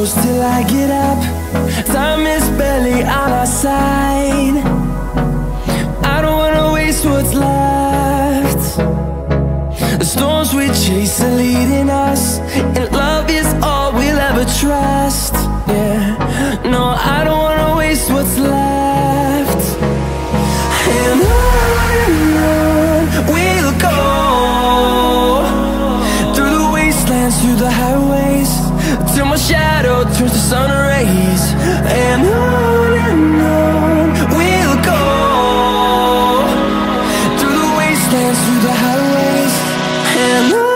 close till I get up. Time is barely on our side. I don't wanna waste what's left. The storms we chase are leading us, and love is all we'll ever trust. Yeah, no, I don't wanna waste what's left. And on we'll go, through the wastelands, through the highways, till my shadow turns to sun rays. And on we'll go, through the wastelands, through the highways, and on.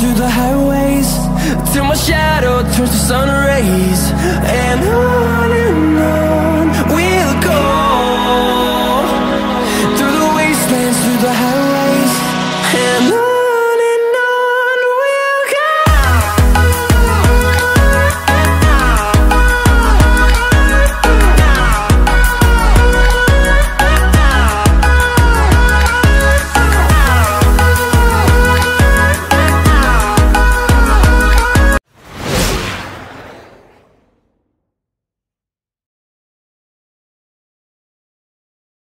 Through the highways, till my shadow turns to sun